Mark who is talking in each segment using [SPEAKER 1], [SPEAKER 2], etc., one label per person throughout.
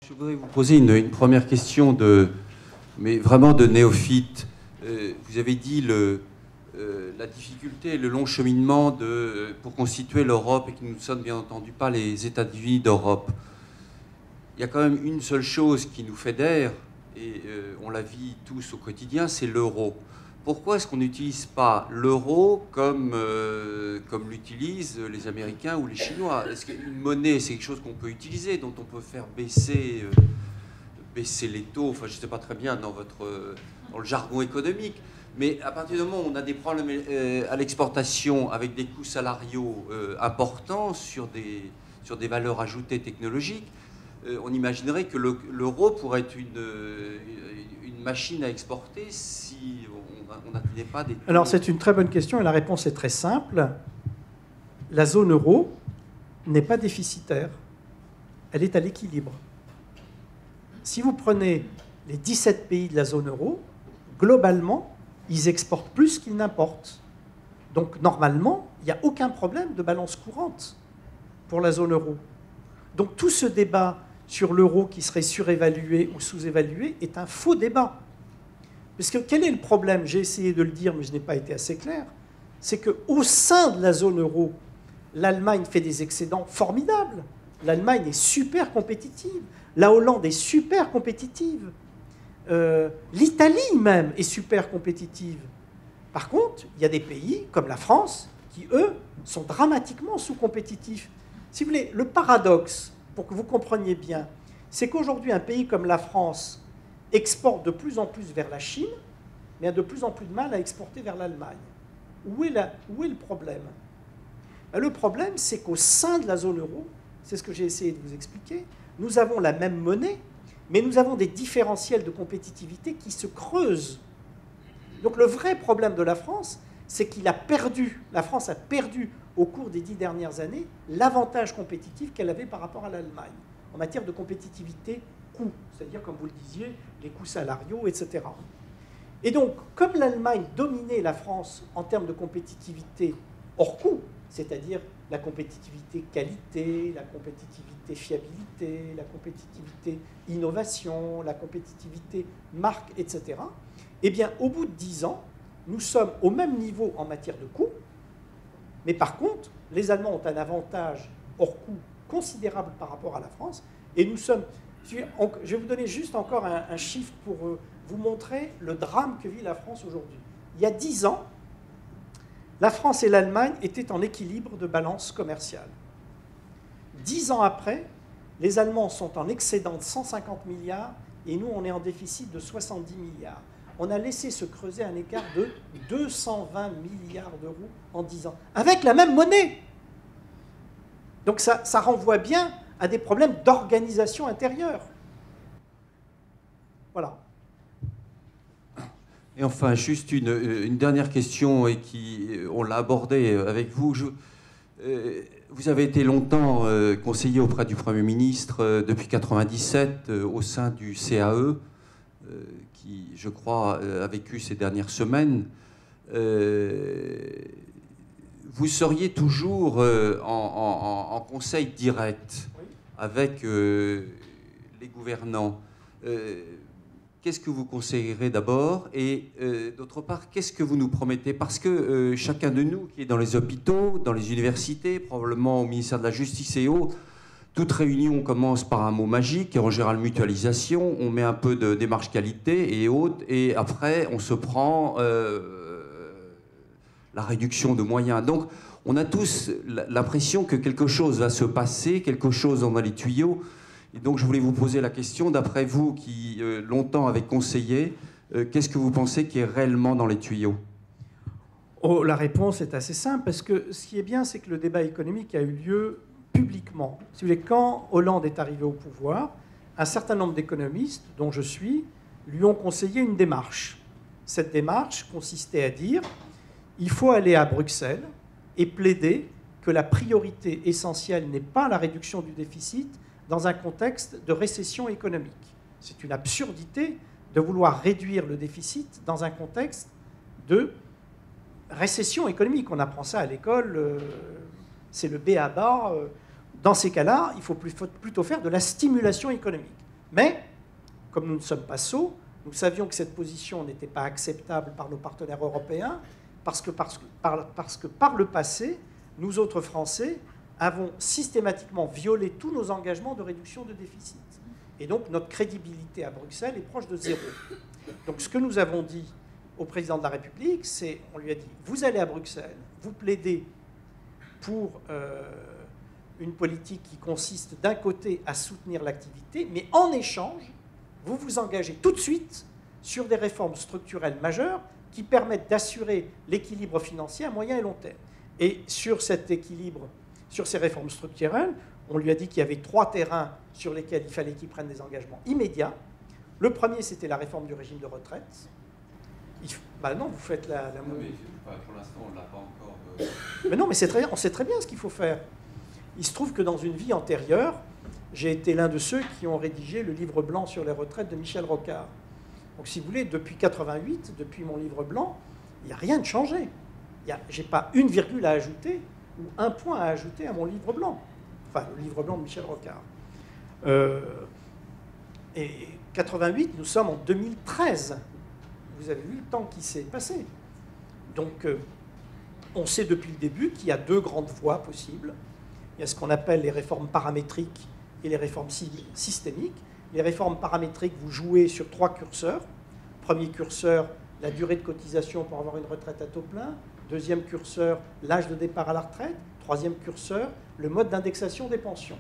[SPEAKER 1] Je voudrais vous poser une première question, mais vraiment de néophyte. Vous avez dit la difficulté et le long cheminement pour constituer l'Europe et que nous ne sommes bien entendu pas les États-Unis d'Europe. Il y a quand même une seule chose qui nous fédère, et on la vit tous au quotidien, c'est l'euro. Pourquoi est-ce qu'on n'utilise pas l'euro comme l'utilisent les Américains ou les Chinois? Est-ce qu'une monnaie, c'est quelque chose qu'on peut utiliser, dont on peut faire baisser les taux? Enfin, je ne sais pas très bien dans le jargon économique. Mais à partir du moment où on a des problèmes à l'exportation avec des coûts salariaux importants sur des valeurs ajoutées technologiques, on imaginerait que l'euro pourrait être une machine à exporter si on n'atteignait pas des taux.
[SPEAKER 2] Alors c'est une très bonne question et la réponse est très simple. La zone euro n'est pas déficitaire. Elle est à l'équilibre. Si vous prenez les 17 pays de la zone euro, globalement, ils exportent plus qu'ils n'importent. Donc normalement, il n'y a aucun problème de balance courante pour la zone euro. Donc tout ce débat sur l'euro qui serait surévalué ou sous-évalué est un faux débat. Parce que quel est le problème? J'ai essayé de le dire, mais je n'ai pas été assez clair. C'est qu'au sein de la zone euro, l'Allemagne fait des excédents formidables. L'Allemagne est super compétitive. La Hollande est super compétitive. L'Italie même est super compétitive. Par contre, il y a des pays comme la France qui, eux, sont dramatiquement sous-compétitifs. Si vous voulez, le paradoxe, pour que vous compreniez bien, c'est qu'aujourd'hui, un pays comme la France exporte de plus en plus vers la Chine, mais a de plus en plus de mal à exporter vers l'Allemagne. Où est le problème? Le problème, c'est qu'au sein de la zone euro, c'est ce que j'ai essayé de vous expliquer, nous avons la même monnaie, mais nous avons des différentiels de compétitivité qui se creusent. Donc le vrai problème de la France, c'est la France a perdu au cours des 10 dernières années l'avantage compétitif qu'elle avait par rapport à l'Allemagne, en matière de compétitivité coût, c'est-à-dire, comme vous le disiez, les coûts salariaux, etc. Et donc, comme l'Allemagne dominait la France en termes de compétitivité hors coût, c'est-à-dire la compétitivité qualité, la compétitivité fiabilité, la compétitivité innovation, la compétitivité marque, etc., eh bien, au bout de 10 ans, nous sommes au même niveau en matière de coût, mais par contre, les Allemands ont un avantage hors coût considérable par rapport à la France, et nous sommes... Je vais vous donner juste encore un chiffre pour vous montrer le drame que vit la France aujourd'hui. Il y a 10 ans, la France et l'Allemagne étaient en équilibre de balance commerciale. 10 ans après, les Allemands sont en excédent de 150 milliards et nous, on est en déficit de 70 milliards. On a laissé se creuser un écart de 220 milliards d'euros en 10 ans, avec la même monnaie. Donc ça renvoie bien à des problèmes d'organisation intérieure. Voilà.
[SPEAKER 1] Et enfin, juste une dernière question, et on l'a abordée avec vous. Vous avez été longtemps conseiller auprès du Premier ministre depuis 1997 au sein du CAE, qui, je crois, a vécu ces dernières semaines. Vous seriez toujours en conseil direct avec les gouvernants. Qu'est-ce que vous conseillerez d'abord? Et d'autre part, qu'est-ce que vous nous promettez? Parce que chacun de nous qui est dans les hôpitaux, dans les universités, probablement au ministère de la Justice et autres, toute réunion commence par un mot magique, en général mutualisation, on met un peu de démarche qualité et autres, et après on se prend la réduction de moyens. Donc on a tous l'impression que quelque chose va se passer, quelque chose dans les tuyaux. Et donc je voulais vous poser la question, d'après vous qui longtemps avez conseillé, qu'est-ce que vous pensez qui est réellement dans les tuyaux?
[SPEAKER 2] Oh, la réponse est assez simple, parce que ce qui est bien, c'est que le débat économique a eu lieu publiquement. Si vous voulez, quand Hollande est arrivé au pouvoir, un certain nombre d'économistes, dont je suis, lui ont conseillé une démarche. Cette démarche consistait à dire il faut aller à Bruxelles et plaider que la priorité essentielle n'est pas la réduction du déficit dans un contexte de récession économique. C'est une absurdité de vouloir réduire le déficit dans un contexte de récession économique. On apprend ça à l'école, c'est le b.a.-ba. Dans ces cas-là, il faut plutôt faire de la stimulation économique. Mais, comme nous ne sommes pas sots, nous savions que cette position n'était pas acceptable par nos partenaires européens, parce que par le passé, nous autres Français avons systématiquement violé tous nos engagements de réduction de déficit. Et donc notre crédibilité à Bruxelles est proche de zéro. Donc ce que nous avons dit au président de la République, c'est, on lui a dit, vous allez à Bruxelles, vous plaidez pour une politique qui consiste d'un côté à soutenir l'activité, mais en échange, vous vous engagez tout de suite sur des réformes structurelles majeures qui permettent d'assurer l'équilibre financier à moyen et long terme. Et sur cet équilibre, sur ces réformes structurelles, on lui a dit qu'il y avait 3 terrains sur lesquels il fallait qu'il prenne des engagements immédiats. Le premier, c'était la réforme du régime de retraite. Non, vous faites la...
[SPEAKER 1] Non, mais pour l'instant, on ne l'a pas encore...
[SPEAKER 2] Mais non, mais on sait très bien ce qu'il faut faire. Il se trouve que dans une vie antérieure, j'ai été l'un de ceux qui ont rédigé le livre blanc sur les retraites de Michel Rocard. Donc, si vous voulez, depuis 88, depuis mon livre blanc, il n'y a rien de changé. Je n'ai pas une virgule à ajouter ou un point à ajouter à mon livre blanc. Enfin, le livre blanc de Michel Rocard. Et 88, nous sommes en 2013. Vous avez vu le temps qui s'est passé. Donc, on sait depuis le début qu'il y a 2 grandes voies possibles. Il y a ce qu'on appelle les réformes paramétriques et les réformes systémiques. Les réformes paramétriques, vous jouez sur 3 curseurs. Premier curseur, la durée de cotisation pour avoir une retraite à taux plein. Deuxième curseur, l'âge de départ à la retraite. Troisième curseur, le mode d'indexation des pensions.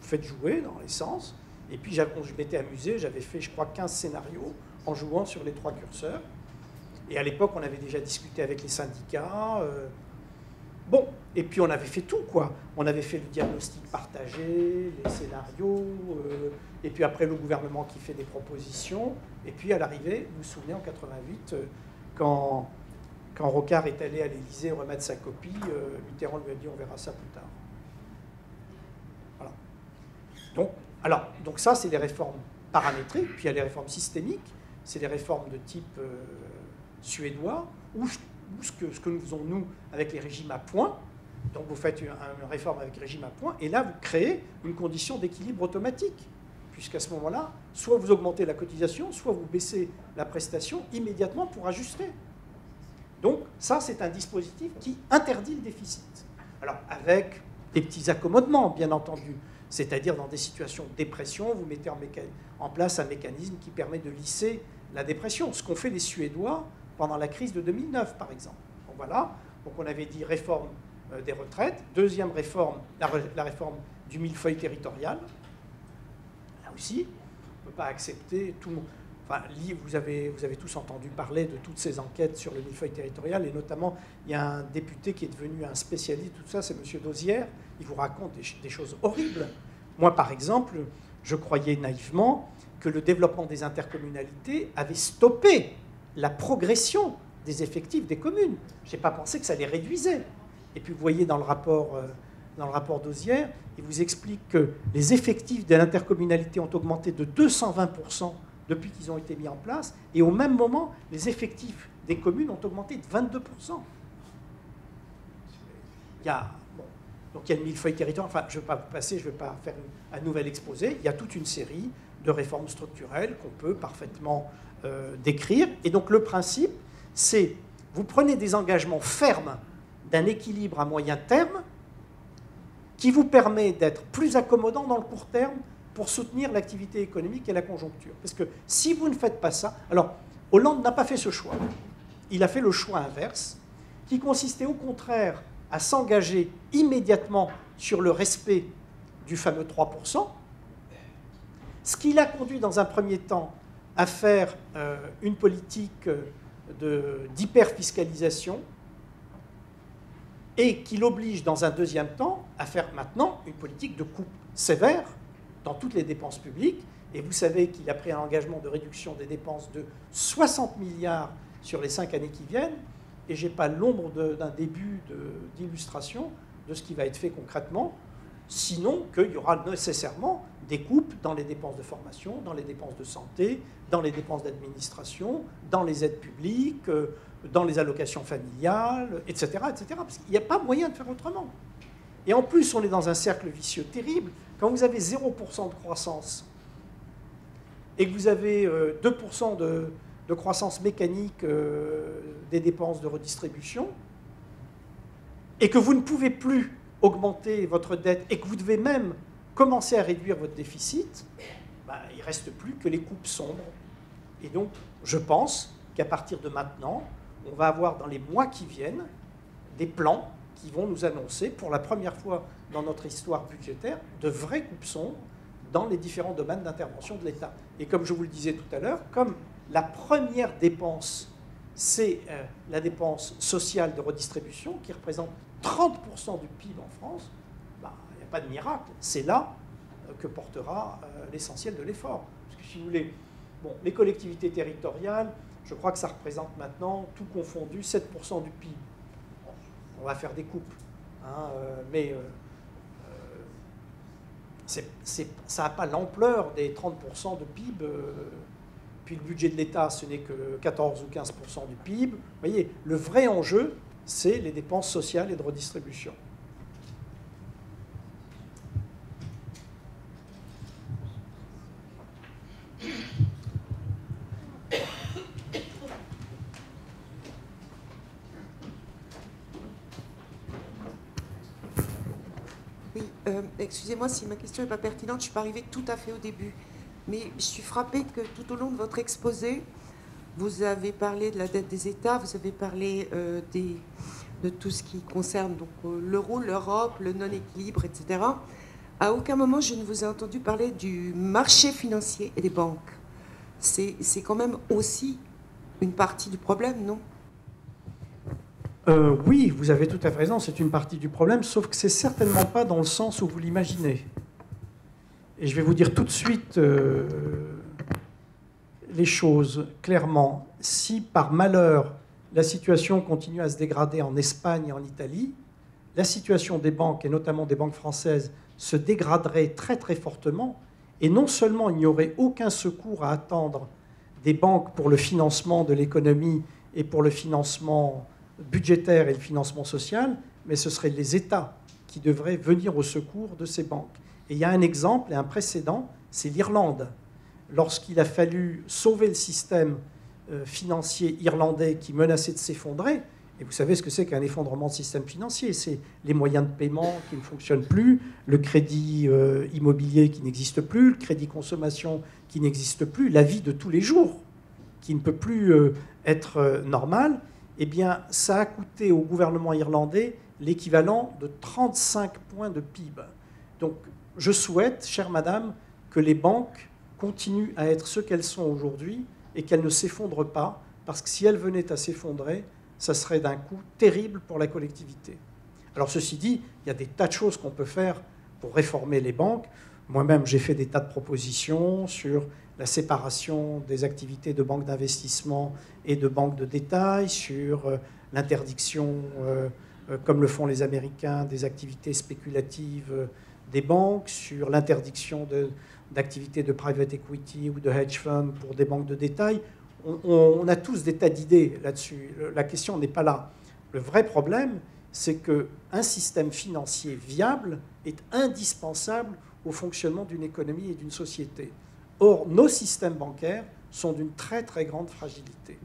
[SPEAKER 2] Vous faites jouer dans les sens. Et puis, je m'étais amusé, j'avais fait, je crois, 15 scénarios en jouant sur les 3 curseurs. Et à l'époque, on avait déjà discuté avec les syndicats. Bon, et puis on avait fait tout, quoi. On avait fait le diagnostic partagé, les scénarios, et puis après le gouvernement qui fait des propositions. Et puis à l'arrivée, vous vous souvenez, en 88, quand Rocard est allé à l'Élysée remettre sa copie, Mitterrand lui a dit on verra ça plus tard. Voilà. Donc ça, c'est les réformes paramétriques, puis il y a les réformes systémiques, c'est les réformes de type suédois, ou ce que nous faisons, nous, avec les régimes à points. Donc vous faites une réforme avec régime à points, et là, vous créez une condition d'équilibre automatique, puisqu'à ce moment-là, soit vous augmentez la cotisation, soit vous baissez la prestation immédiatement pour ajuster. Donc ça, c'est un dispositif qui interdit le déficit. Alors, avec des petits accommodements, bien entendu, c'est-à-dire dans des situations de dépression, vous mettez en place un mécanisme qui permet de lisser la dépression, ce qu'ont fait les Suédois pendant la crise de 2009, par exemple. Donc voilà, donc on avait dit réforme des retraites, deuxième réforme, la réforme du millefeuille territorial. Là aussi, on ne peut pas accepter tout le monde. Enfin, vous avez tous entendu parler de toutes ces enquêtes sur le millefeuille territorial, et notamment, il y a un député qui est devenu un spécialiste de tout ça, c'est M. Dosière. Il vous raconte des choses horribles. Moi, par exemple, je croyais naïvement que le développement des intercommunalités avait stoppé la progression des effectifs des communes. Je n'ai pas pensé que ça les réduisait. Et puis, vous voyez dans le rapport Dosière, il vous explique que les effectifs de l'intercommunalité ont augmenté de 220% depuis qu'ils ont été mis en place, et au même moment, les effectifs des communes ont augmenté de 22%. Donc il y a le millefeuille territorial, enfin je ne vais pas vous passer, je ne vais pas faire un nouvel exposé, il y a toute une série de réformes structurelles qu'on peut parfaitement décrire, et donc le principe, c'est, vous prenez des engagements fermes d'un équilibre à moyen terme qui vous permet d'être plus accommodant dans le court terme pour soutenir l'activité économique et la conjoncture. Parce que si vous ne faites pas ça... Alors, Hollande n'a pas fait ce choix. Il a fait le choix inverse, qui consistait au contraire à s'engager immédiatement sur le respect du fameux 3%, ce qui l'a conduit dans un premier temps à faire une politique d'hyper-fiscalisation, et qui l'oblige dans un deuxième temps à faire maintenant une politique de coupe sévère dans toutes les dépenses publiques. Et vous savez qu'il a pris un engagement de réduction des dépenses de 60 milliards sur les 5 années qui viennent, et je n'ai pas l'ombre d'un début d'illustration de ce qui va être fait concrètement, sinon qu'il y aura nécessairement des coupes dans les dépenses de formation, dans les dépenses de santé, dans les dépenses d'administration, dans les aides publiques, dans les allocations familiales, etc., etc. Parce qu'il n'y a pas moyen de faire autrement. Et en plus, on est dans un cercle vicieux terrible. Quand vous avez 0% de croissance et que vous avez 2% de croissance mécanique des dépenses de redistribution, et que vous ne pouvez plus augmenter votre dette, et que vous devez même commencer à réduire votre déficit, il ne reste plus que les coupes sombres. Et donc, je pense qu'à partir de maintenant, on va avoir dans les mois qui viennent des plans qui vont nous annoncer, pour la première fois dans notre histoire budgétaire, de vraies coupes sombres dans les différents domaines d'intervention de l'État. Et comme je vous le disais tout à l'heure, comme la première dépense, c'est la dépense sociale de redistribution, qui représente 30% du PIB en France, il n'y a pas de miracle. C'est là que portera l'essentiel de l'effort. Parce que si vous voulez, les collectivités territoriales, je crois que ça représente maintenant, tout confondu, 7% du PIB. On va faire des coupes, mais ça n'a pas l'ampleur des 30% de PIB. Puis le budget de l'État, ce n'est que 14 ou 15% du PIB. Vous voyez, le vrai enjeu, c'est les dépenses sociales et de redistribution.
[SPEAKER 3] Excusez-moi si ma question n'est pas pertinente, je ne suis pas arrivée tout à fait au début. Mais je suis frappée que tout au long de votre exposé, vous avez parlé de la dette des États, vous avez parlé de tout ce qui concerne l'euro, l'Europe, le non-équilibre, etc. À aucun moment, je ne vous ai entendu parler du marché financier et des banques. C'est quand même aussi une partie du problème, non ?
[SPEAKER 2] Oui, vous avez tout à fait raison, c'est une partie du problème, sauf que c'est certainement pas dans le sens où vous l'imaginez. Et je vais vous dire tout de suite les choses clairement. Si par malheur la situation continue à se dégrader en Espagne et en Italie, la situation des banques, et notamment des banques françaises, se dégraderait très très fortement. Et non seulement il n'y aurait aucun secours à attendre des banques pour le financement de l'économie et pour le financement budgétaire et le financement social, mais ce seraient les États qui devraient venir au secours de ces banques. Et il y a un exemple et un précédent, c'est l'Irlande. Lorsqu'il a fallu sauver le système financier irlandais qui menaçait de s'effondrer, et vous savez ce que c'est qu'un effondrement de système financier, c'est les moyens de paiement qui ne fonctionnent plus, le crédit immobilier qui n'existe plus, le crédit consommation qui n'existe plus, la vie de tous les jours qui ne peut plus être normale. Eh bien, ça a coûté au gouvernement irlandais l'équivalent de 35 points de PIB. Donc, je souhaite, chère madame, que les banques continuent à être ce qu'elles sont aujourd'hui et qu'elles ne s'effondrent pas, parce que si elles venaient à s'effondrer, ça serait d'un coût terrible pour la collectivité. Alors, ceci dit, il y a des tas de choses qu'on peut faire pour réformer les banques. Moi-même, j'ai fait des tas de propositions sur la séparation des activités de banques d'investissement et de banques de détail, sur l'interdiction, comme le font les Américains, des activités spéculatives des banques, sur l'interdiction d'activités de private equity ou de hedge fund pour des banques de détail. On a tous des tas d'idées là-dessus. La question n'est pas là. Le vrai problème, c'est qu'un système financier viable est indispensable au fonctionnement d'une économie et d'une société. Or, nos systèmes bancaires sont d'une très très grande fragilité.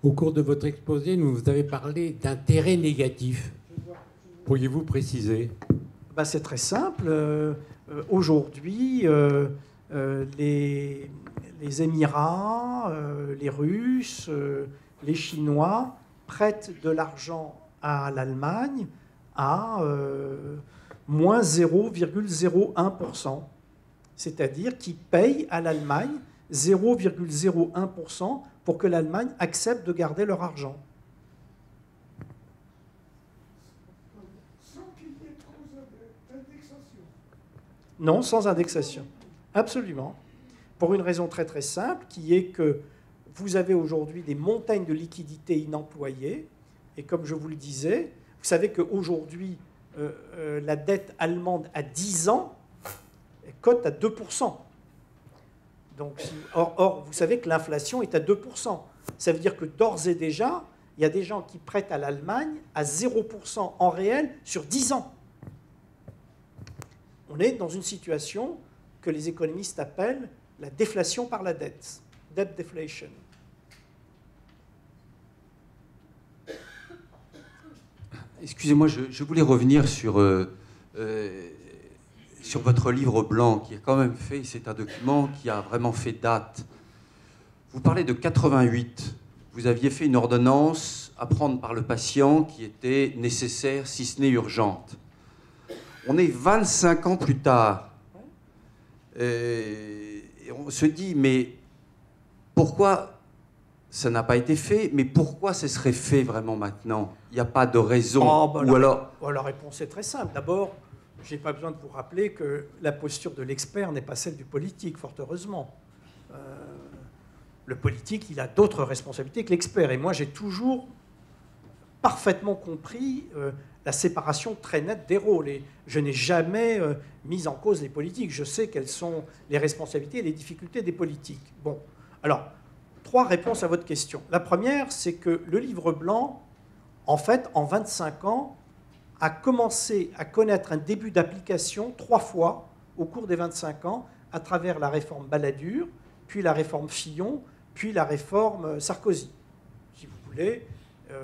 [SPEAKER 4] Au cours de votre exposé, vous avez parlé d'intérêts négatifs. Pourriez-vous préciser ?
[SPEAKER 2] C'est très simple. Aujourd'hui, les Émirats, les Russes, les Chinois prêtent de l'argent à l'Allemagne à moins 0,01%. C'est-à-dire qu'ils payent à l'Allemagne 0,01% pour que l'Allemagne accepte de garder leur argent.
[SPEAKER 5] Sans qu'il y ait trop d'indexation.
[SPEAKER 2] Non, sans indexation. Absolument. Pour une raison très très simple, qui est que vous avez aujourd'hui des montagnes de liquidités inemployées. Et comme je vous le disais, vous savez qu'aujourd'hui, la dette allemande à 10 ans cote à 2%. Donc, or, vous savez que l'inflation est à 2%. Ça veut dire que d'ores et déjà, il y a des gens qui prêtent à l'Allemagne à 0% en réel sur 10 ans. On est dans une situation que les économistes appellent la déflation par la dette, debt deflation.
[SPEAKER 1] Excusez-moi, je voulais revenir sur votre livre blanc, qui a quand même fait, c'est un document qui a vraiment fait date. Vous parlez de 88. Vous aviez fait une ordonnance à prendre par le patient qui était nécessaire, si ce n'est urgente. On est 25 ans plus tard. Et on se dit, mais pourquoi ça n'a pas été fait, mais pourquoi ce serait fait vraiment maintenant? Il n'y a pas de raison. Ou alors...
[SPEAKER 2] La réponse est très simple. D'abord, je n'ai pas besoin de vous rappeler que la posture de l'expert n'est pas celle du politique, fort heureusement. Le politique, il a d'autres responsabilités que l'expert. Et moi, j'ai toujours parfaitement compris la séparation très nette des rôles. Et je n'ai jamais mis en cause les politiques. Je sais quelles sont les responsabilités et les difficultés des politiques. Bon, alors, 3 réponses à votre question. La première, c'est que le livre blanc, en fait, en 25 ans, a commencé à connaître un début d'application 3 fois au cours des 25 ans, à travers la réforme Balladur, puis la réforme Fillon, puis la réforme Sarkozy, si vous voulez.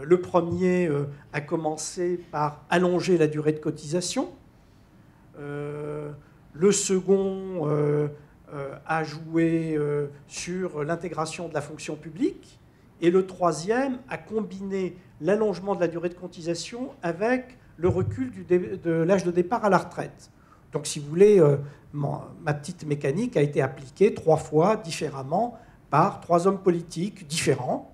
[SPEAKER 2] Le premier a commencé par allonger la durée de cotisation. Le second a joué sur l'intégration de la fonction publique. Et le troisième a combiné l'allongement de la durée de cotisation avec le recul de l'âge de départ à la retraite. Donc, si vous voulez, ma petite mécanique a été appliquée 3 fois différemment par 3 hommes politiques différents.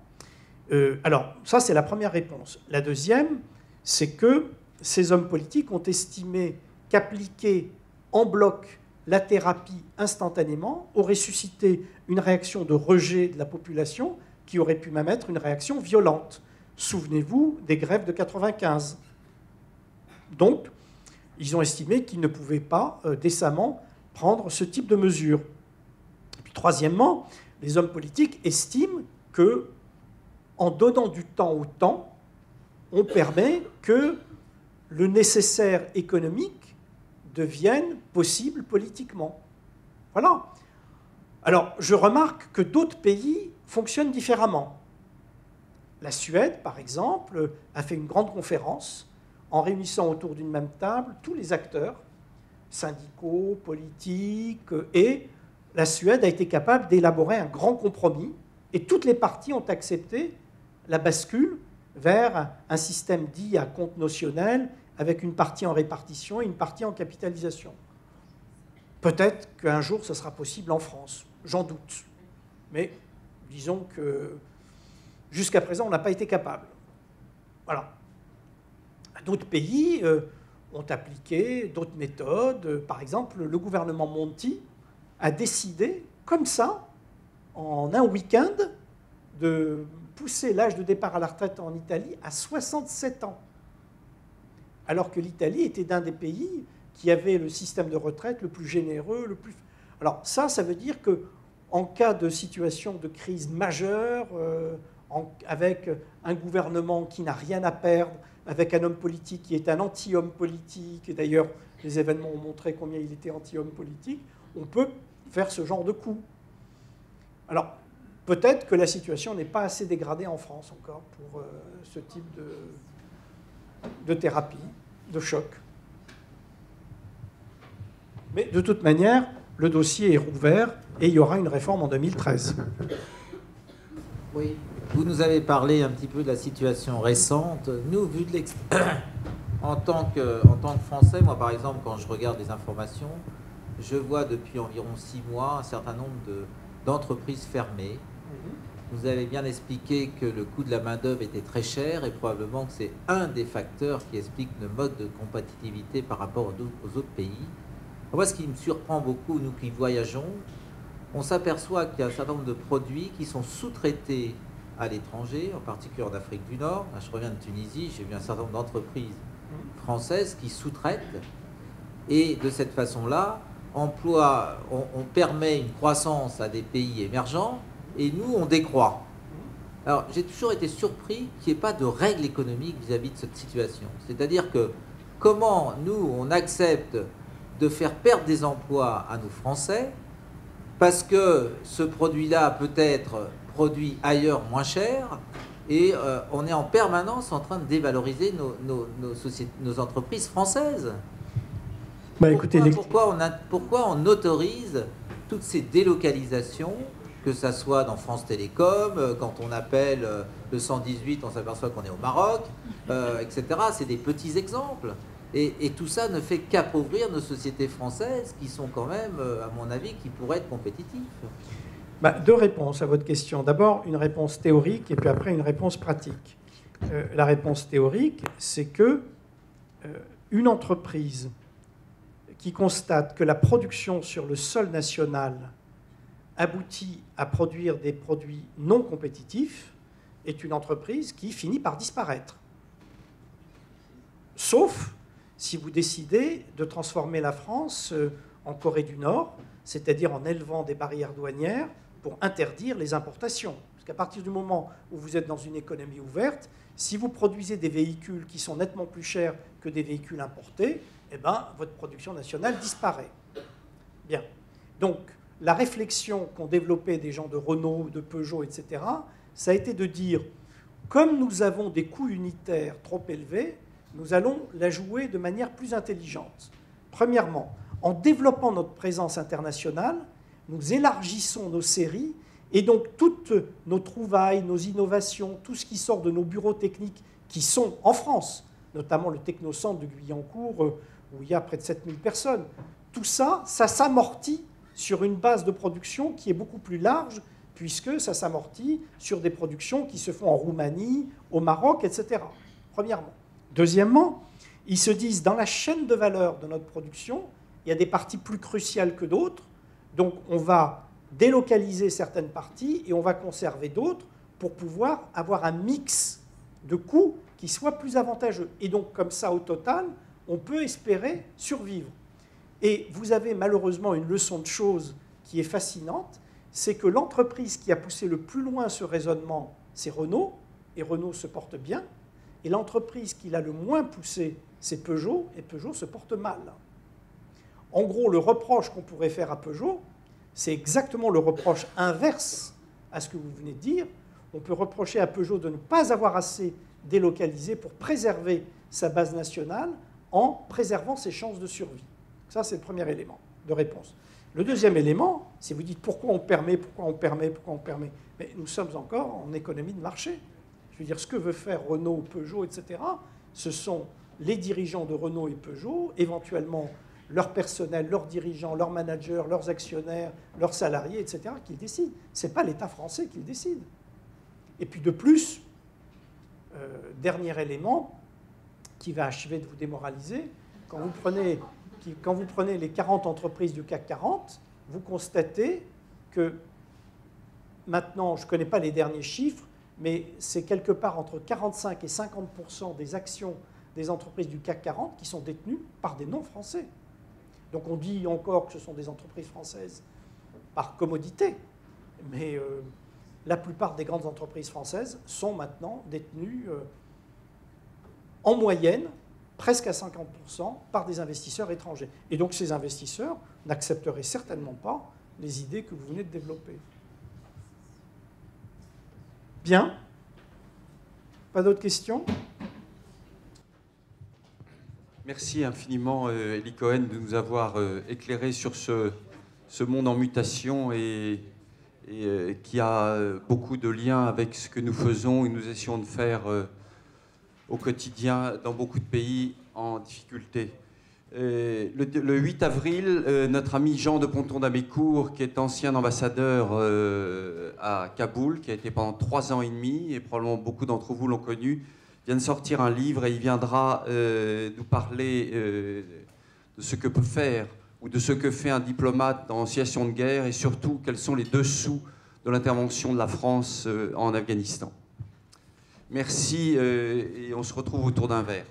[SPEAKER 2] Alors, ça, c'est la première réponse. La deuxième, c'est que ces hommes politiques ont estimé qu'appliquer en bloc la thérapie instantanément aurait suscité une réaction de rejet de la population qui aurait pu même être une réaction violente. Souvenez-vous des grèves de 95. Donc, ils ont estimé qu'ils ne pouvaient pas décemment prendre ce type de mesures. Et puis, troisièmement, les hommes politiques estiment que, en donnant du temps au temps, on permet que le nécessaire économique devienne possible politiquement. Voilà. Alors, je remarque que d'autres pays fonctionnent différemment. La Suède, par exemple, a fait une grande conférence en réunissant autour d'une même table tous les acteurs, syndicaux, politiques, et la Suède a été capable d'élaborer un grand compromis, et toutes les parties ont accepté la bascule vers un système dit à compte notionnel, avec une partie en répartition et une partie en capitalisation. Peut-être qu'un jour, ce sera possible en France, j'en doute. Mais disons que jusqu'à présent, on n'a pas été capable. Voilà. D'autres pays ont appliqué d'autres méthodes. Par exemple, le gouvernement Monti a décidé, comme ça, en un week-end, de pousser l'âge de départ à la retraite en Italie à 67 ans. Alors que l'Italie était l'un des pays qui avait le système de retraite le plus généreux, le plus... Alors ça veut dire qu'en cas de situation de crise majeure, avec un gouvernement qui n'a rien à perdre, avec un homme politique qui est un anti-homme politique, et d'ailleurs les événements ont montré combien il était anti-homme politique, on peut faire ce genre de coup. Alors, peut-être que la situation n'est pas assez dégradée en France encore pour ce type de thérapie, de choc. Mais de toute manière, le dossier est rouvert et il y aura une réforme en 2013.
[SPEAKER 6] Oui, vous nous avez parlé un petit peu de la situation récente. Nous, vu de en tant que Français, moi par exemple, quand je regarde les informations, je vois depuis environ 6 mois un certain nombre d'entreprises fermées. Vous avez bien expliqué que le coût de la main-d'œuvre était très cher et probablement que c'est un des facteurs qui explique le mode de compétitivité par rapport aux autres pays. Moi, ce qui me surprend beaucoup, nous qui voyageons, on s'aperçoit qu'il y a un certain nombre de produits qui sont sous-traités à l'étranger, en particulier en Afrique du Nord. Je reviens de Tunisie, j'ai vu un certain nombre d'entreprises françaises qui sous-traitent. Et de cette façon-là, on permet une croissance à des pays émergents et nous, on décroît. Alors, j'ai toujours été surpris qu'il n'y ait pas de règles économiques vis-à-vis de cette situation. C'est-à-dire que comment nous, on accepte de faire perdre des emplois à nos Français parce que ce produit-là peut être produit ailleurs moins cher et on est en permanence en train de dévaloriser nos entreprises françaises.
[SPEAKER 2] Bah, écoutez,
[SPEAKER 6] Pourquoi on autorise toutes ces délocalisations, que ça soit dans France Télécom, quand on appelle le 118, on s'aperçoit qu'on est au Maroc, etc. C'est des petits exemples. Et tout ça ne fait qu'appauvrir nos sociétés françaises qui sont quand même, à mon avis, qui pourraient être compétitives.
[SPEAKER 2] Bah, deux réponses à votre question. D'abord, une réponse théorique et puis après une réponse pratique. La réponse théorique, c'est que une entreprise qui constate que la production sur le sol national aboutit à produire des produits non compétitifs est une entreprise qui finit par disparaître. Sauf si vous décidez de transformer la France en Corée du Nord, c'est-à-dire en élevant des barrières douanières pour interdire les importations. Parce qu'à partir du moment où vous êtes dans une économie ouverte, si vous produisez des véhicules qui sont nettement plus chers que des véhicules importés, eh ben, votre production nationale disparaît. Bien. Donc, la réflexion qu'ont développée des gens de Renault, de Peugeot, etc., ça a été de dire, comme nous avons des coûts unitaires trop élevés, nous allons la jouer de manière plus intelligente. Premièrement, en développant notre présence internationale, nous élargissons nos séries et donc toutes nos trouvailles, nos innovations, tout ce qui sort de nos bureaux techniques qui sont en France, notamment le Technocentre de Guyancourt, où il y a près de 7000 personnes, tout ça, ça s'amortit sur une base de production qui est beaucoup plus large, puisque ça s'amortit sur des productions qui se font en Roumanie, au Maroc, etc. Premièrement. Deuxièmement, ils se disent, dans la chaîne de valeur de notre production, il y a des parties plus cruciales que d'autres, donc on va délocaliser certaines parties et on va conserver d'autres pour pouvoir avoir un mix de coûts qui soit plus avantageux. Et donc, comme ça, au total, on peut espérer survivre. Et vous avez malheureusement une leçon de choses qui est fascinante, c'est que l'entreprise qui a poussé le plus loin ce raisonnement, c'est Renault, et Renault se porte bien, et l'entreprise qui l'a le moins poussé, c'est Peugeot, et Peugeot se porte mal. En gros, le reproche qu'on pourrait faire à Peugeot, c'est exactement le reproche inverse à ce que vous venez de dire. On peut reprocher à Peugeot de ne pas avoir assez délocalisé pour préserver sa base nationale en préservant ses chances de survie. Ça, c'est le premier élément de réponse. Le deuxième élément, si vous dites pourquoi on permet, mais nous sommes encore en économie de marché. Je veux dire, ce que veut faire Renault, Peugeot, etc., ce sont les dirigeants de Renault et Peugeot, éventuellement leur personnel, leurs dirigeants, leurs managers, leurs actionnaires, leurs salariés, etc., qui le décident. Ce n'est pas l'État français qui le décide. Et puis de plus, dernier élément qui va achever de vous démoraliser, quand vous prenez les 40 entreprises du CAC 40, vous constatez que maintenant, je ne connais pas les derniers chiffres, mais c'est quelque part entre 45 et 50% des actions des entreprises du CAC 40 qui sont détenues par des non-français. Donc on dit encore que ce sont des entreprises françaises par commodité, mais la plupart des grandes entreprises françaises sont maintenant détenues en moyenne presque à 50% par des investisseurs étrangers. Et donc ces investisseurs n'accepteraient certainement pas les idées que vous venez de développer. Bien. Pas d'autres questions ?
[SPEAKER 1] Merci infiniment, Elie Cohen, de nous avoir éclairé sur ce monde en mutation et qui a beaucoup de liens avec ce que nous faisons et nous essayons de faire au quotidien dans beaucoup de pays en difficulté. Le 8 avril, notre ami Jean de Ponton-d'Amécourt, qui est ancien ambassadeur à Kaboul, qui a été pendant 3 ans et demi, et probablement beaucoup d'entre vous l'ont connu, vient de sortir un livre et il viendra nous parler de ce que peut faire ou de ce que fait un diplomate en situation de guerre et surtout quels sont les dessous de l'intervention de la France en Afghanistan. Merci et on se retrouve autour d'un verre.